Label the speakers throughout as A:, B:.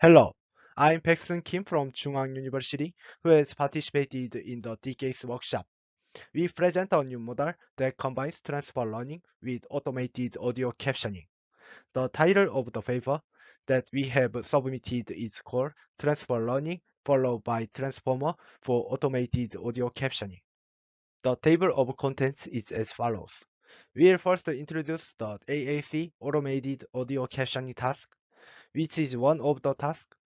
A: Hello, I'm Baekseung Kim from Chung-Ang University, who has participated in the DCASE workshop. We present a new model that combines transfer learning with automated audio captioning. The title of the paper that we have submitted is called Transfer Learning followed by Transformer for Automated Audio Captioning. The table of contents is as follows. We'll first introduce the AAC Automated Audio Captioning task, which is one of the tasks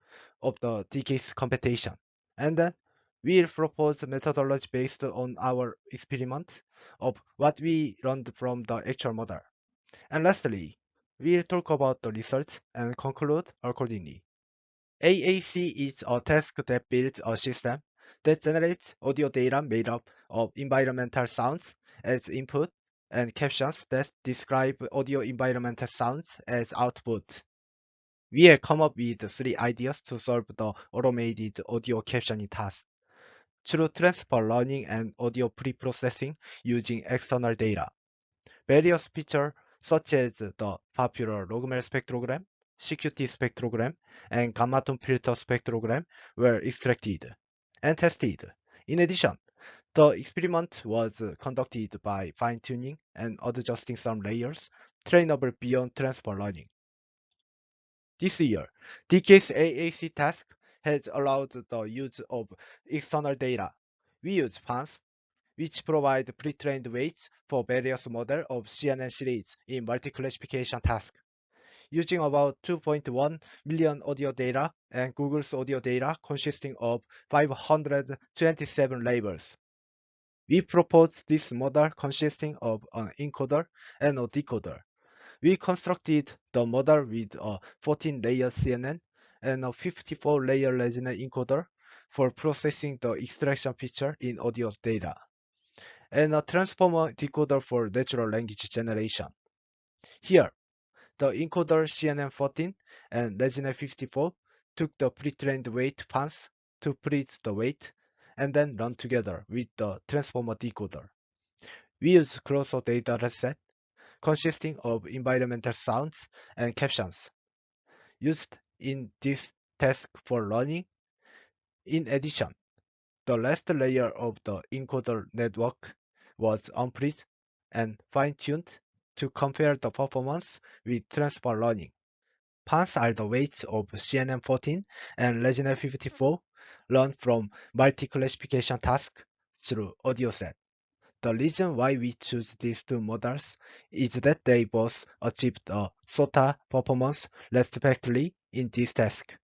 A: of the DCASE competition. And then we'll propose methodology based on our experiment of what we learned from the actual model. And lastly, we'll talk about the research and conclude accordingly. AAC is a task that builds a system that generates audio data made up of environmental sounds as input and captions that describe audio environmental sounds as output. We have come up with three ideas to solve the automated audio captioning task through transfer learning and audio pre-processing using external data. Various features such as the popular logMER spectrogram, CQT spectrogram, and gamma tone filter spectrogram were extracted and tested. In addition, the experiment was conducted by fine-tuning and adjusting some layers trainable beyond transfer learning. This year, DK's AAC task has allowed the use of external data. We use PANS, which provide pre-trained weights for various models of CNN series in multi-classification task. Using about 2.1 million audio data and Google's audio data consisting of 527 labels. We propose this model consisting of an encoder and a decoder. We constructed the model with a 14-layer CNN and a 54-layer resonant encoder for processing the extraction feature in audio data, and a transformer decoder for natural language generation. Here, the encoder CNN14 and resonant 54 took the pre-trained weight pans to predict the weight and then run together with the transformer decoder. We use closer data set consisting of environmental sounds and captions used in this task for learning. In addition, the last layer of the encoder network was unplugged and fine-tuned to compare the performance with transfer learning. Pans are the weights of CNN14 and Resonate 54 learned from multi-classification task through audio set. The reason why we choose these two models is that they both achieved a SOTA performance respectively in this task.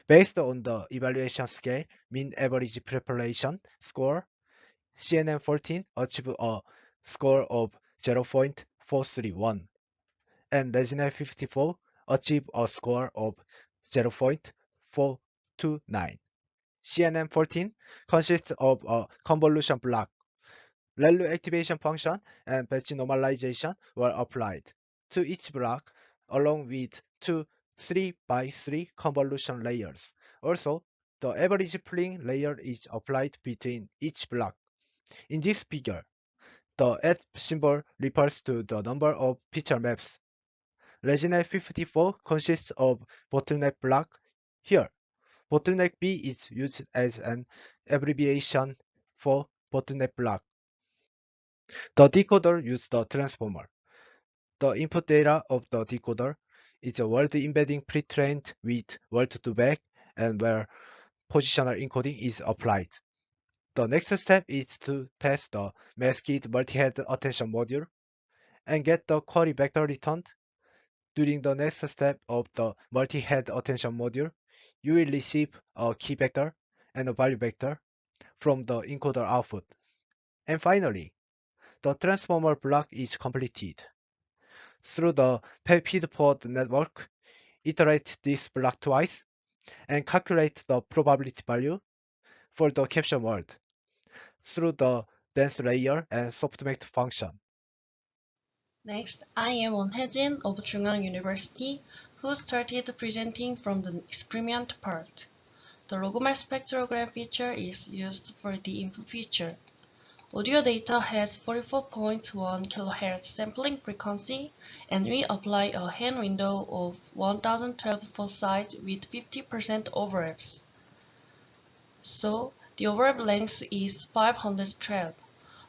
A: Based on the evaluation scale mean average preparation score, CNN14 achieved a score of 0.431 and Resonate 54 achieved a score of 0.429. CNN14 consists of a convolution block. ReLU activation function and batch normalization were applied to each block along with two 3 by 3 convolution layers. Also, the average pooling layer is applied between each block. In this figure, the @ symbol refers to the number of picture maps. Resonate 54 consists of bottleneck block. Here, bottleneck B is used as an abbreviation for bottleneck block. The decoder uses the transformer. The input data of the decoder is a word embedding pre-trained with word-to-back and where positional encoding is applied. The next step is to pass the masked multi-head attention module and get the query vector returned. During the next step of the multi-head attention module, you will receive a key vector and a value vector from the encoder output. And finally, the transformer block is completed. Through the feedforward network, iterate this block twice and calculate the probability value for the caption word through the dense layer and softmax function.
B: Next, I am Hyejin of Chung-Ang University, who started presenting from the experiment part. The logMER spectrogram feature is used for the input feature. Audio data has 44.1 kHz sampling frequency, and we apply a hand window of 1012 for size with 50% overlaps. So, the overlap length is 512.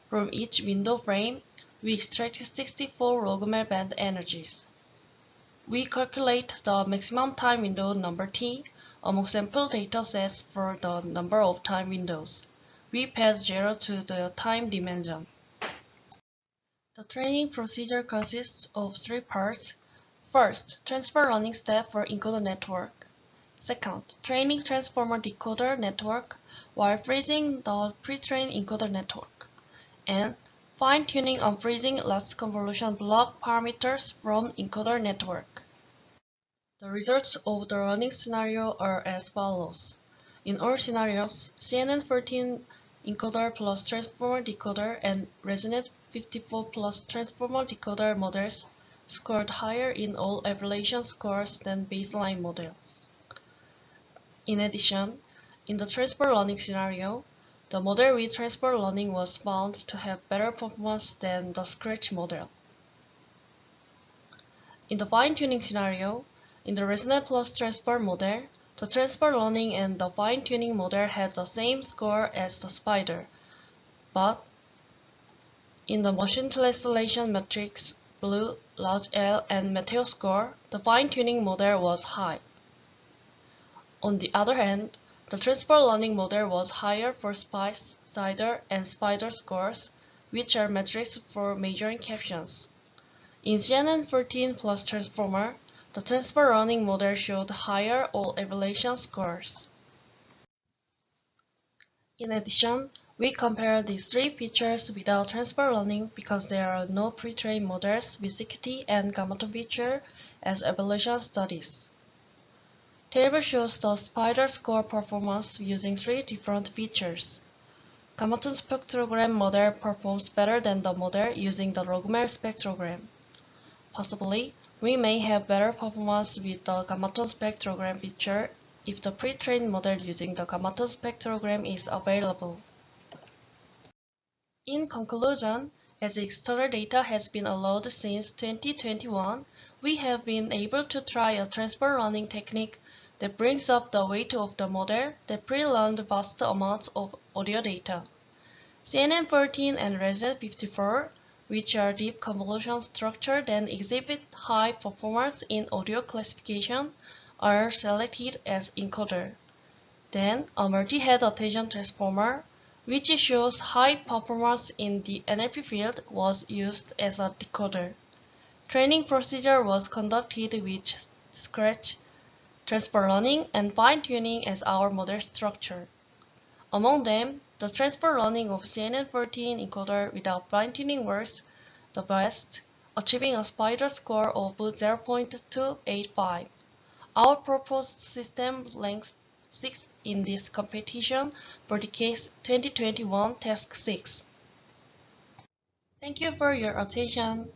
B: From each window frame, we extract 64 logomel band energies. We calculate the maximum time window number t among sample data sets for the number of time windows. We pass 0 to the time dimension. The training procedure consists of 3 parts. First, transfer running step for encoder network. Second, training transformer decoder network while freezing the pre-trained encoder network. And fine-tuning on freezing last convolution block parameters from encoder network. The results of the running scenario are as follows. In all scenarios, CNN14 encoder plus transformer decoder and Resonate 54 plus transformer decoder models scored higher in all evaluation scores than baseline models. In addition, in the transfer learning scenario, the model with transfer learning was found to have better performance than the scratch model. In the fine-tuning scenario, in the Resonate plus transfer model, the transfer learning and the fine-tuning model had the same score as the spider, but in the machine translation matrix, blue, large L, and meteor score, the fine-tuning model was high. On the other hand, the transfer learning model was higher for spice, cider, and spider scores, which are metrics for measuring captions. In CNN14 plus transformer, the transfer learning model showed higher all evaluation scores. In addition, we compare these 3 features without transfer learning because there are no pre-trained models with CQT and gamma feature as evaluation studies. Table shows the spider score performance using 3 different features. Gammaton spectrogram model performs better than the model using the logomel spectrogram. Possibly, we may have better performance with the gammaton spectrogram feature if the pre-trained model using the gammaton spectrogram is available. In conclusion, as external data has been allowed since 2021, we have been able to try a transfer learning technique that brings up the weight of the model that pre-learned vast amounts of audio data. CNN14 and Resonate 54, which are deep convolution structured and exhibit high performance in audio classification, are selected as encoder. Then, a multi-head attention transformer, which shows high performance in the NLP field, was used as a decoder. Training procedure was conducted with scratch, transfer learning, and fine-tuning as our model structure. Among them, the transfer learning of CNN14 encoder without fine-tuning works the best, achieving a spider score of 0.285. Our proposed system ranks 6th in this competition for the DCASE 2021 Task 6. Thank you for your attention.